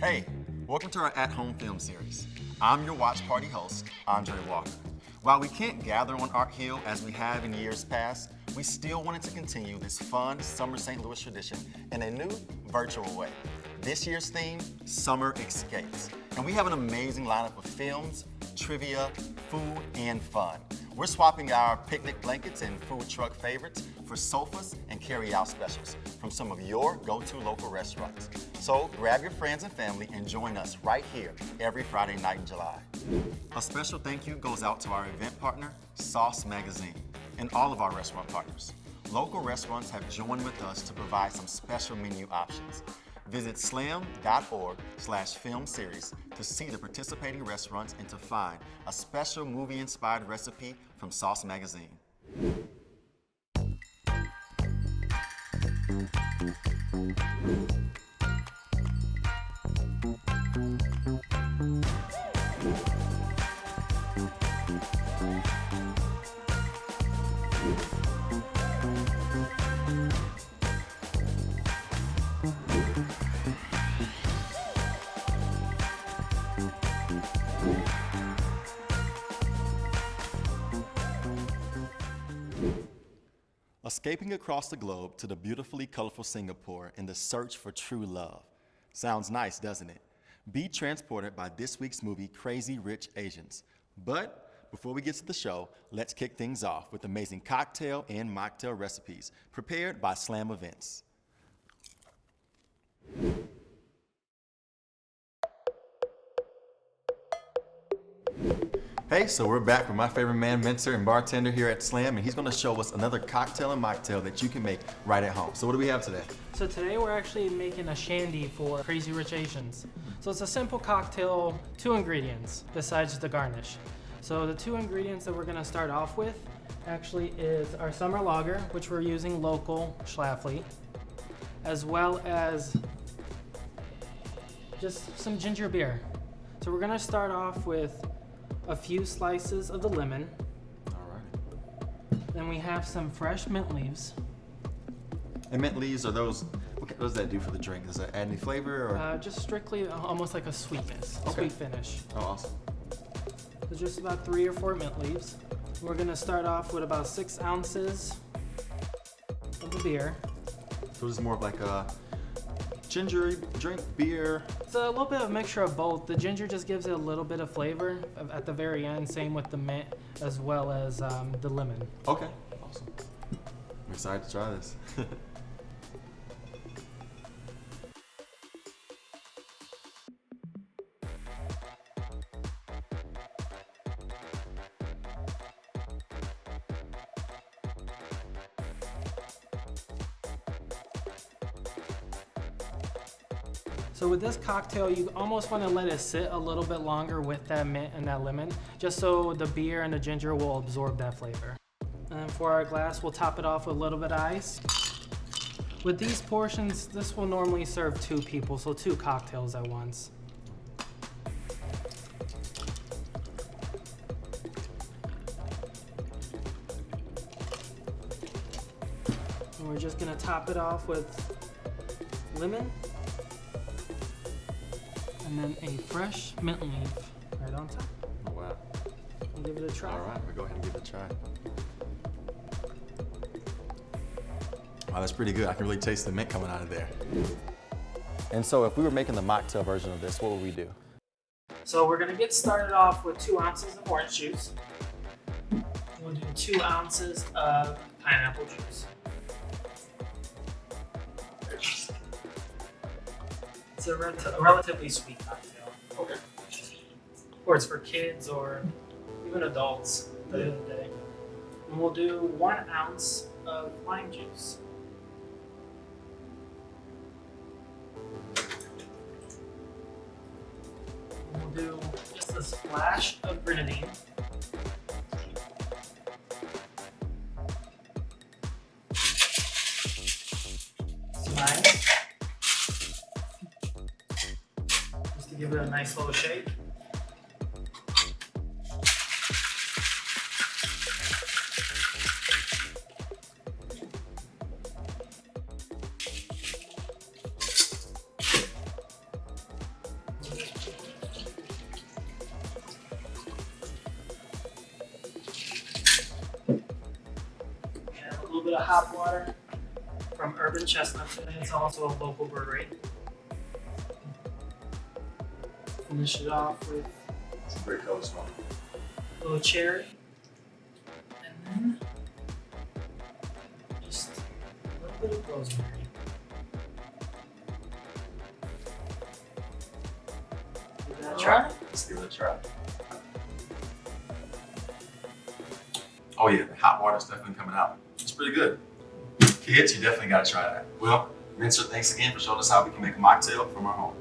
Hey, welcome to our at-home film series. I'm your watch party host, Andre Walker. While we can't gather on Art Hill as we have in years past, we still wanted to continue this fun summer St. Louis tradition in a new virtual way. This year's theme, Summer Escapes. And we have an amazing lineup of films, trivia, food, and fun. We're swapping our picnic blankets and food truck favorites for sofas and carry-out specials from some of your go-to local restaurants. So grab your friends and family and join us right here every Friday night in July. A special thank you goes out to our event partner, Sauce Magazine, and all of our restaurant partners. Local restaurants have joined with us to provide some special menu options. Visit slam.org/film series to see the participating restaurants and to find a special movie-inspired recipe from Sauce Magazine. Escaping across the globe to the beautifully colorful Singapore in the search for true love. Sounds nice, doesn't it? Be transported by this week's movie, Crazy Rich Asians. But before we get to the show, let's kick things off with amazing cocktail and mocktail recipes prepared by Slam Events. Hey, so we're back with my favorite man, mentor, and bartender here at Slam, and he's gonna show us another cocktail and mocktail that you can make right at home. So what do we have today? So today we're actually making a shandy for Crazy Rich Asians. So it's a simple cocktail, 2 ingredients besides the garnish. So the 2 ingredients that we're gonna start off with actually is our summer lager, which we're using local Schlafly, as well as just some ginger beer. So we're gonna start off with a few slices of the lemon. All right. Then we have some fresh mint leaves. And mint leaves, are those, what does that do for the drink? Does that add any flavor? Or? Just strictly almost like a sweetness, Okay. sweet finish. Oh, awesome. So just about 3 or 4 mint leaves. We're gonna start off with about 6 ounces of the beer. So this is more of like a ginger drink, beer. It's a little bit of a mixture of both. The ginger just gives it a little bit of flavor at the very end, same with the mint as well as the lemon. Okay, awesome. I'm excited to try this. So with this cocktail, you almost want to let it sit a little bit longer with that mint and that lemon, just so the beer and the ginger will absorb that flavor. And for our glass, we'll top it off with a little bit of ice. With these portions, this will normally serve 2 people, so 2 cocktails at once. And we're just gonna top it off with lemon. And then a fresh mint leaf right on top. Oh, wow. We'll give it a try. All right, we'll go ahead and give it a try. Wow, that's pretty good. I can really taste the mint coming out of there. And so if we were making the mocktail version of this, what would we do? So we're gonna get started off with 2 ounces of orange juice. We'll do 2 ounces of pineapple juice. It's a relatively sweet cocktail. Okay. Or it's for kids or even adults at the end of the day. And we'll do 1 ounce of lime juice. And we'll do just a splash of grenadine. Some lime. Just to give it a nice little shake. the hop water from Urban Chestnut. It's also a local brewery. Finish it off with It's a great color smell. a little cherry. And then just a little bit of rosemary. Give that a try. Let's give it a try. Oh yeah, the hot water's definitely coming out. It's pretty good. Kids, you definitely gotta try that. Well, Mincer, thanks again for showing us how we can make a mocktail from our home.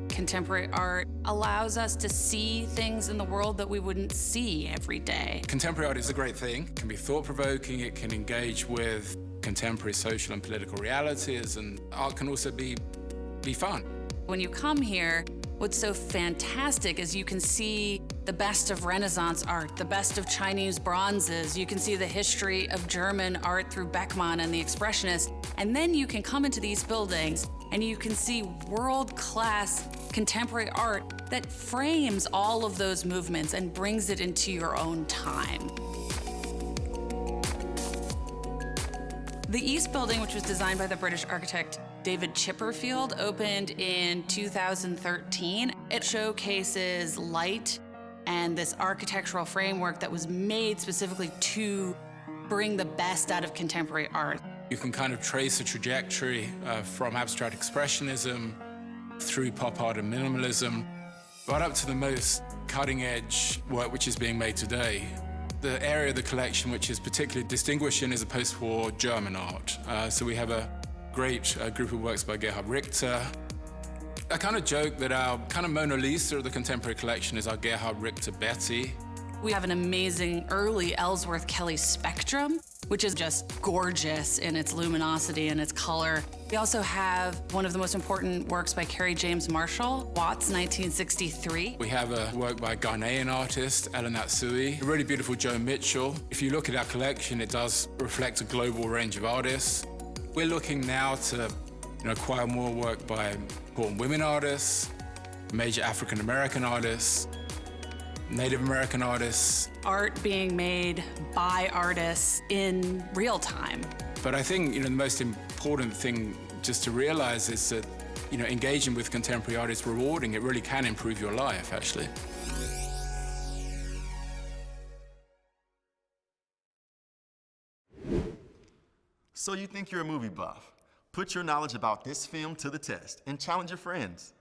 Contemporary art allows us to see things in the world that we wouldn't see every day. Contemporary art is a great thing. It can be thought-provoking, it can engage with contemporary social and political realities, and art can also be fun. When you come here, what's so fantastic is you can see the best of Renaissance art, the best of Chinese bronzes. You can see the history of German art through Beckmann and the Expressionists. And then you can come into these buildings and you can see world-class contemporary art that frames all of those movements and brings it into your own time. The East Building, which was designed by the British architect David Chipperfield, opened in 2013. It showcases light and this architectural framework that was made specifically to bring the best out of contemporary art. You can kind of trace a trajectory from abstract expressionism through pop art and minimalism, right up to the most cutting-edge work which is being made today. The area of the collection which is particularly distinguishing is a post-war German art. So we have a great group of works by Gerhard Richter. I kind of joke that our kind of Mona Lisa of the contemporary collection is our Gerhard Richter Betty. We have an amazing early Ellsworth Kelly Spectrum, which is just gorgeous in its luminosity and its color. We also have one of the most important works by Kerry James Marshall, Watts, 1963. We have a work by a Ghanaian artist, Ellen Atsui, a really beautiful Joe Mitchell. If you look at our collection, it does reflect a global range of artists. We're looking now to acquire more work by important women artists, major African American artists, Native American artists. Art being made by artists in real time. But I think the most important thing just to realize is that engaging with contemporary art is rewarding. It really can improve your life, actually. So you think you're a movie buff? Put your knowledge about this film to the test and challenge your friends.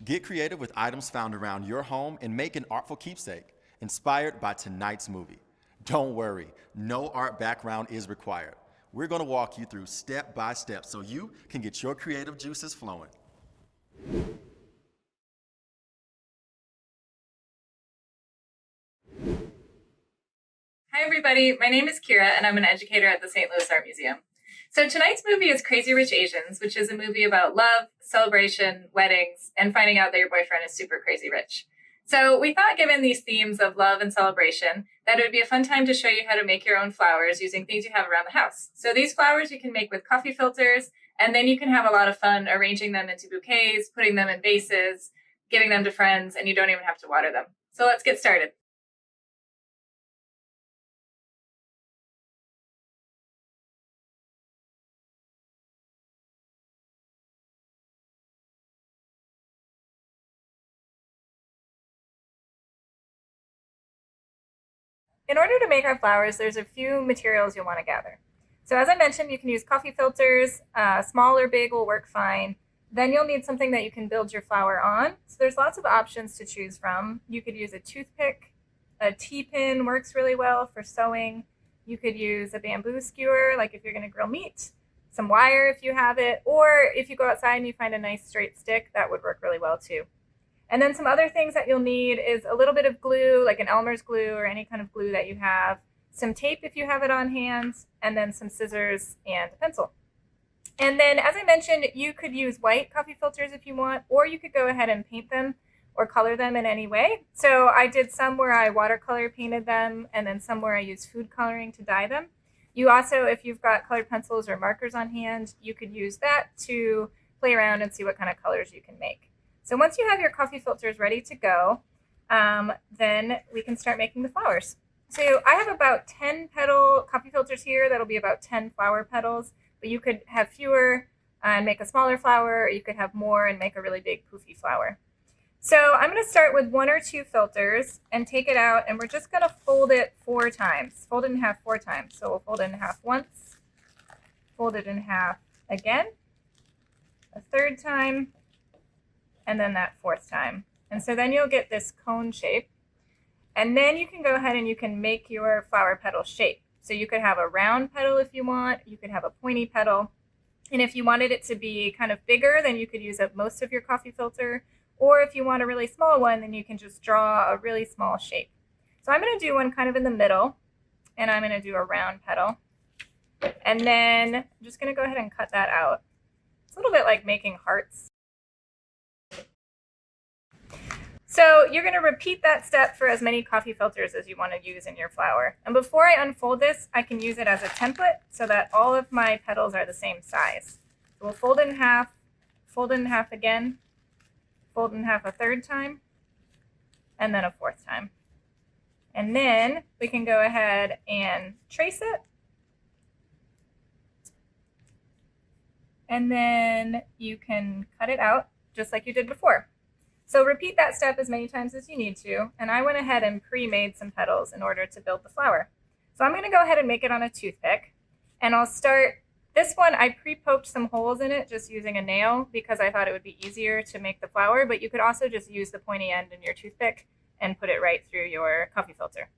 Get creative with items found around your home and make an artful keepsake inspired by tonight's movie. Don't worry, no art background is required. We're going to walk you through step by step so you can get your creative juices flowing. Hi everybody, my name is Kira and I'm an educator at the St. Louis Art Museum. So tonight's movie is Crazy Rich Asians, which is a movie about love, celebration, weddings, and finding out that your boyfriend is super crazy rich. So we thought, given these themes of love and celebration, that it would be a fun time to show you how to make your own flowers using things you have around the house. So these flowers you can make with coffee filters, and then you can have a lot of fun arranging them into bouquets, putting them in vases, giving them to friends, and you don't even have to water them. So let's get started. In order to make our flowers, there's a few materials you'll want to gather. So as I mentioned, you can use coffee filters, small or big will work fine. Then you'll need something that you can build your flower on. So there's lots of options to choose from. You could use a toothpick, a T-pin works really well for sewing. You could use a bamboo skewer, like if you're going to grill meat, some wire if you have it, or if you go outside and you find a nice straight stick, that would work really well too. And then some other things that you'll need is a little bit of glue, like an Elmer's glue or any kind of glue that you have, some tape if you have it on hand, and then some scissors and a pencil. And then, as I mentioned, you could use white coffee filters if you want, or you could go ahead and paint them or color them in any way. So I did some where I watercolor painted them, and then some where I used food coloring to dye them. You also, if you've got colored pencils or markers on hand, you could use that to play around and see what kind of colors you can make. So once you have your coffee filters ready to go, then we can start making the flowers. So I have about 10 petal coffee filters here. That'll be about 10 flower petals, but you could have fewer and make a smaller flower, or you could have more and make a really big poofy flower. So I'm going to start with 1 or 2 filters and take it out, and we're just going to fold it 4 times. Fold it in half 4 times. So we'll fold it in half once, fold it in half again, a 3rd time, and then that 4th time. And so then you'll get this cone shape. And then you can go ahead and you can make your flower petal shape. So you could have a round petal if you want, you could have a pointy petal. And if you wanted it to be kind of bigger, then you could use up most of your coffee filter. Or if you want a really small one, then you can just draw a really small shape. So I'm going to do one kind of in the middle, and I'm going to do a round petal. And then I'm just going to go ahead and cut that out. It's a little bit like making hearts. So you're going to repeat that step for as many coffee filters as you want to use in your flower. And before I unfold this, I can use it as a template so that all of my petals are the same size. So we'll fold it in half again, fold in half a 3rd time, and then a 4th time. And then we can go ahead and trace it. And then you can cut it out just like you did before. So repeat that step as many times as you need to, and I went ahead and pre-made some petals in order to build the flower. So I'm going to go ahead and make it on a toothpick, and I'll start, this one I pre-poked some holes in it just using a nail because I thought it would be easier to make the flower, but you could also just use the pointy end in your toothpick and put it right through your coffee filter.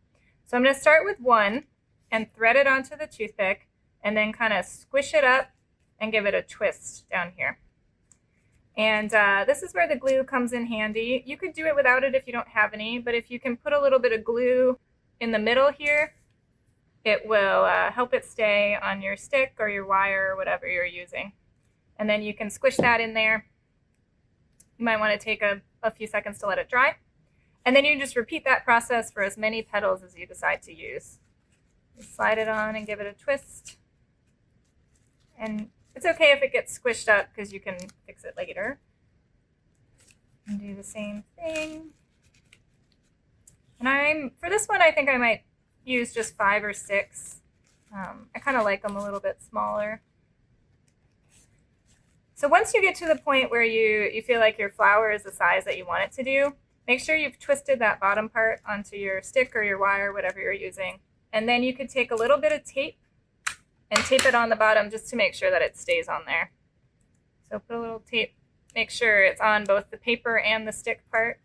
So I'm going to start with one and thread it onto the toothpick and then kind of squish it up and give it a twist down here. And this is where the glue comes in handy. You could do it without it if you don't have any, but if you can put a little bit of glue in the middle here, it will help it stay on your stick or your wire or whatever you're using. And then you can squish that in there. You might want to take a few seconds to let it dry. And then you just repeat that process for as many petals as you decide to use. You slide it on and give it a twist. And it's okay if it gets squished up because you can fix it later. And do the same thing. And for this one, I think I might use just 5 or 6. I kind of like them a little bit smaller. So once you get to the point where you feel like your flower is the size that you want it to do, make sure you've twisted that bottom part onto your stick or your wire, whatever you're using. And then you could take a little bit of tape and tape it on the bottom just to make sure that it stays on there. So put a little tape, make sure it's on both the paper and the stick part.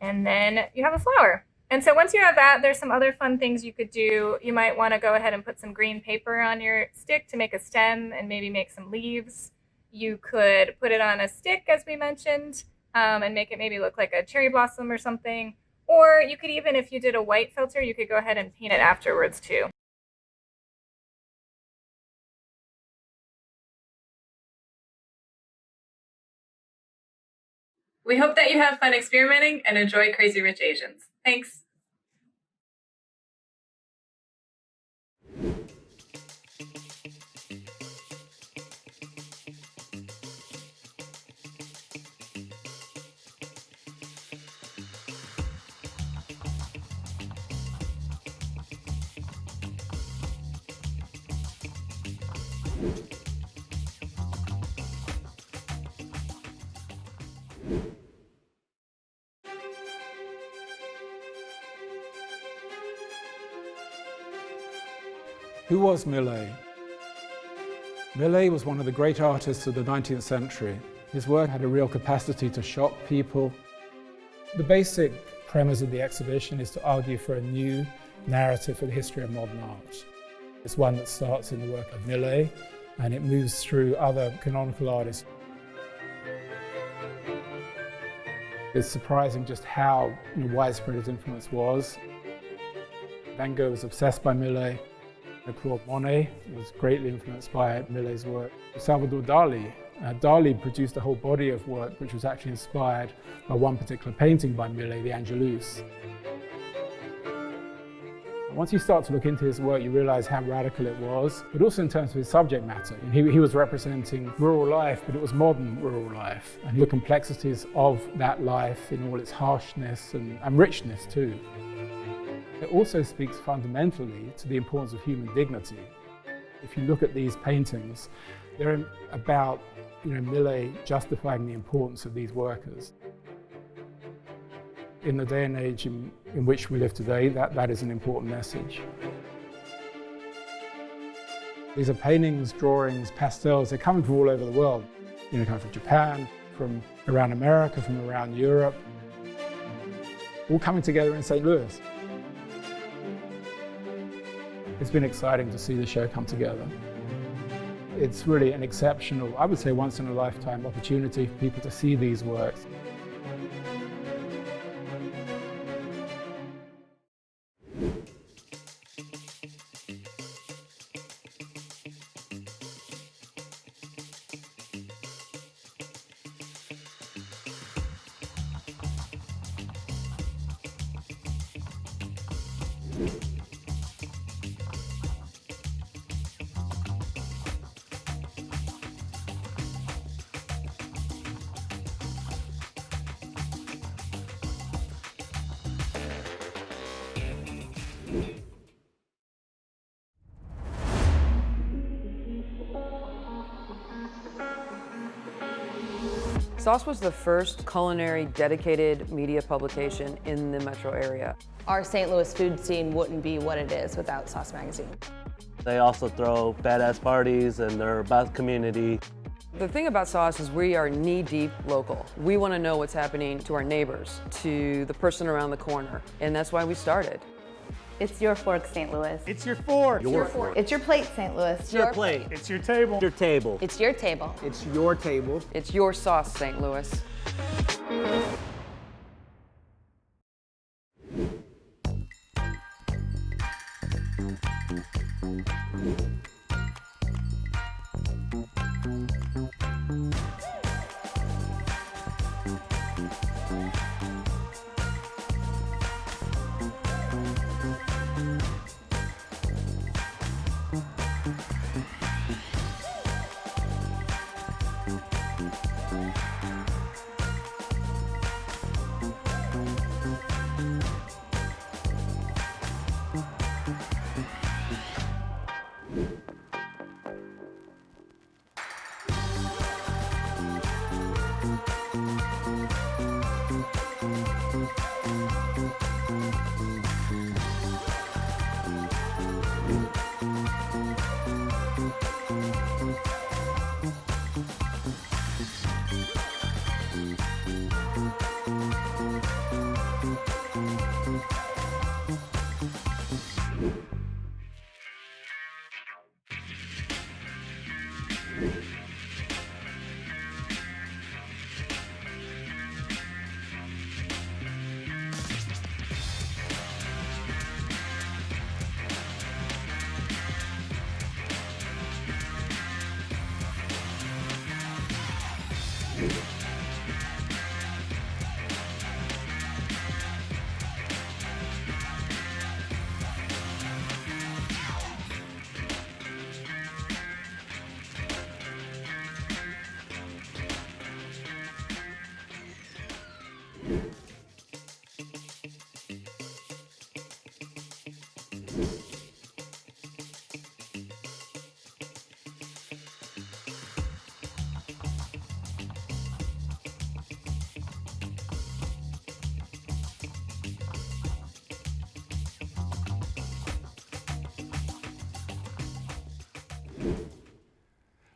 And then you have a flower. And so once you have that, there's some other fun things you could do. You might want to go ahead and put some green paper on your stick to make a stem and maybe make some leaves. You could put it on a stick, as we mentioned, and make it maybe look like a cherry blossom or something. Or you could even, if you did a white filter, you could go ahead and paint it afterwards too. We hope that you have fun experimenting and enjoy Crazy Rich Asians. Thanks. Who was Millet? Millet was one of the great artists of the 19th century. His work had a real capacity to shock people. The basic premise of the exhibition is to argue for a new narrative for the history of modern art. It's one that starts in the work of Millet and it moves through other canonical artists. It's surprising just how widespread his influence was. Van Gogh was obsessed by Millet. Claude Monet was greatly influenced by Millet's work. Salvador Dali. Dali produced a whole body of work which was actually inspired by one particular painting by Millet, the Angelus. Once you start to look into his work, you realize how radical it was, but also in terms of his subject matter. He was representing rural life, but it was modern rural life, and the complexities of that life in all its harshness and richness too. It also speaks fundamentally to the importance of human dignity. If you look at these paintings, they're about Millet justifying the importance of these workers. In the day and age in which we live today, that is an important message. These are paintings, drawings, pastels. They're coming from all over the world. Coming from Japan, from around America, from around Europe, all coming together in St. Louis. It's been exciting to see the show come together. It's really an exceptional, I would say once in a lifetime opportunity for people to see these works. Sauce was the first culinary dedicated media publication in the metro area. Our St. Louis food scene wouldn't be what it is without Sauce Magazine. They also throw badass parties and they're about community. The thing about Sauce is we are knee-deep local. We want to know what's happening to our neighbors, to the person around the corner, and that's why we started. It's your fork, St. Louis. It's your fork. Your fork. It's your plate, St. Louis. It's your plate. It's your table. Your table. It's your table. It's your table. It's your sauce, St. Louis.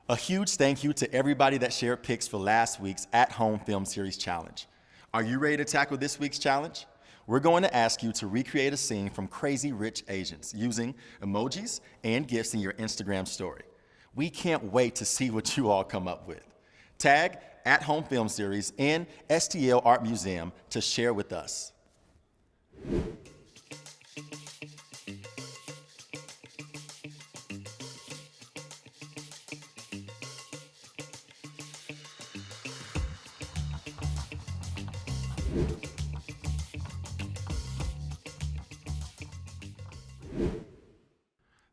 A huge thank you to everybody that shared pics for last week's At Home Film Series Challenge. Are you ready to tackle this week's challenge? We're going to ask you to recreate a scene from Crazy Rich Asians using emojis and GIFs in your Instagram story. We can't wait to see what you all come up with. Tag At Home Film Series and STL Art Museum to share with us.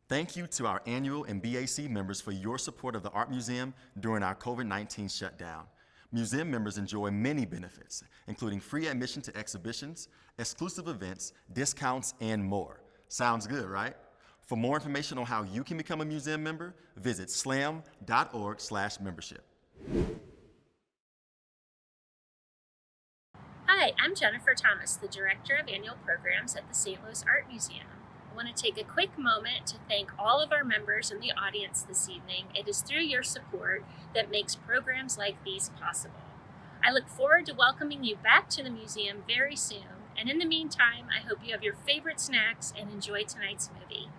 Thank you to our annual and BAC members for your support of the Art Museum during our COVID-19 shutdown. Museum members enjoy many benefits, including free admission to exhibitions, exclusive events, discounts, and more. Sounds good, right? For more information on how you can become a museum member, visit slam.org/membership. Hi, I'm Jennifer Thomas, the Director of Annual Programs at the St. Louis Art Museum. I want to take a quick moment to thank all of our members in the audience this evening. It is through your support that makes programs like these possible. I look forward to welcoming you back to the museum very soon, and in the meantime, I hope you have your favorite snacks and enjoy tonight's movie.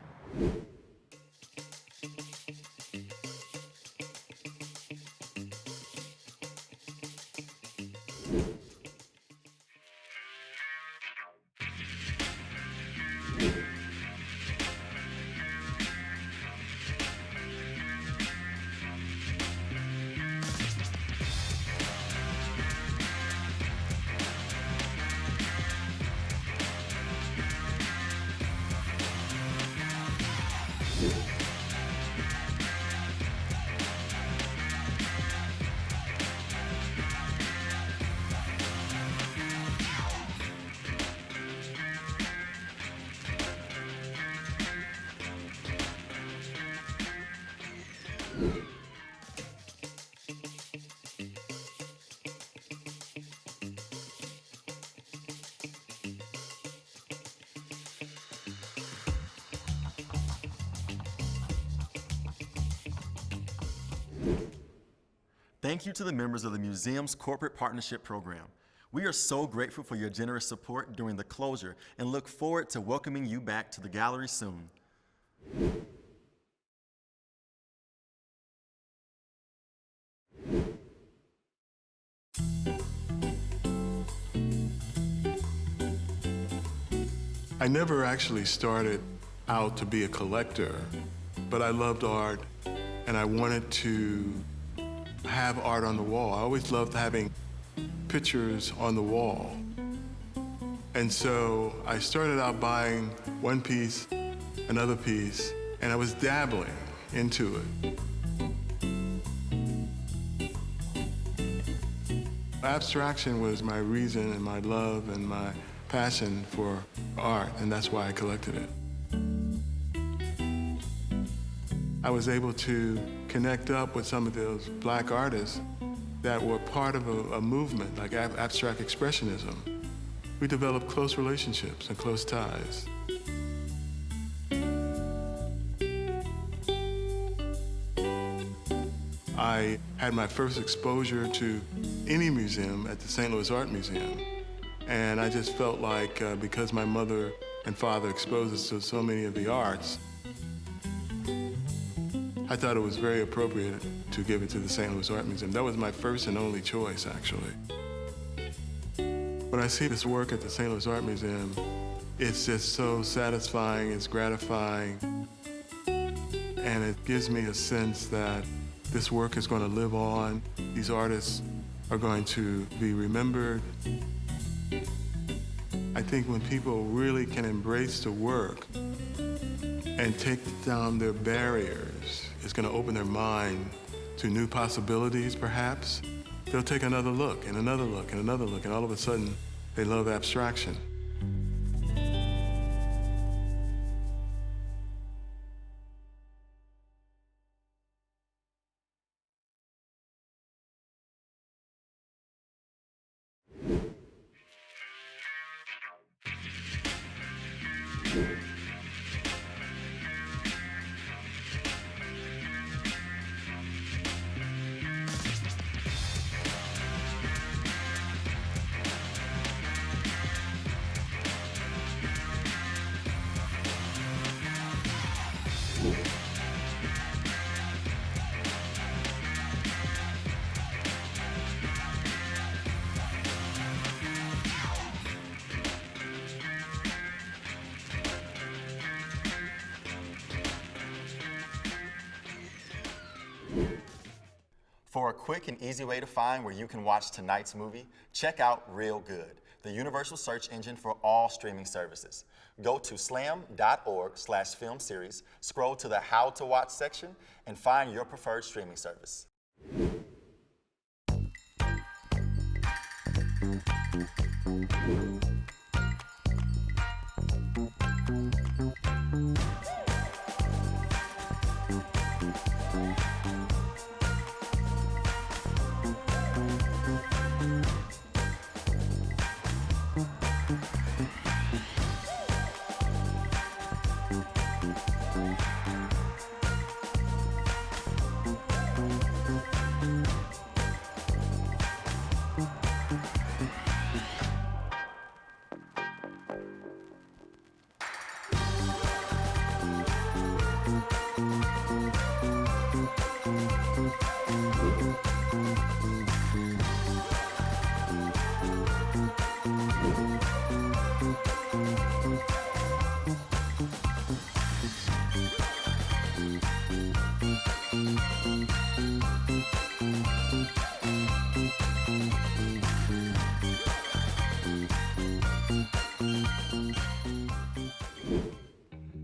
Thank you to the members of the museum's corporate partnership program. We are so grateful for your generous support during the closure and look forward to welcoming you back to the gallery soon. I never actually started out to be a collector, but I loved art and I wanted to have art on the wall. I always loved having pictures on the wall. And so I started out buying one piece, another piece, and I was dabbling into it. Abstraction was my reason and my love and my passion for art, and that's why I collected it. I was able to connect up with some of those black artists that were part of a movement like abstract expressionism. We developed close relationships and close ties. I had my first exposure to any museum at the St. Louis Art Museum. And I just felt like because my mother and father exposed us to so many of the arts, I thought it was very appropriate to give it to the St. Louis Art Museum. That was my first and only choice, actually. When I see this work at the St. Louis Art Museum, it's just so satisfying, it's gratifying, and it gives me a sense that this work is going to live on. These artists are going to be remembered. I think when people really can embrace the work and take down their barriers, it's going to open their mind to new possibilities, perhaps. They'll take another look and another look and another look, and all of a sudden, they love abstraction. For a quick and easy way to find where you can watch tonight's movie, check out Real Good, the universal search engine for all streaming services. Go to slam.org/film series, scroll to the How to Watch section, and find your preferred streaming service.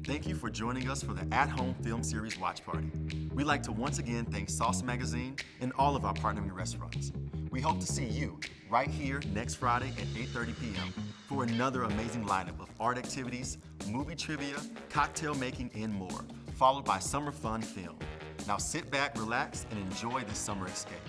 Thank you for joining us for the At Home Film Series Watch Party. We'd like to once again thank Sauce Magazine and all of our partnering restaurants. We hope to see you right here next Friday at 8:30 p.m. for another amazing lineup of art activities, movie trivia, cocktail making, and more, followed by summer fun film. Now sit back, relax, and enjoy this summer escape.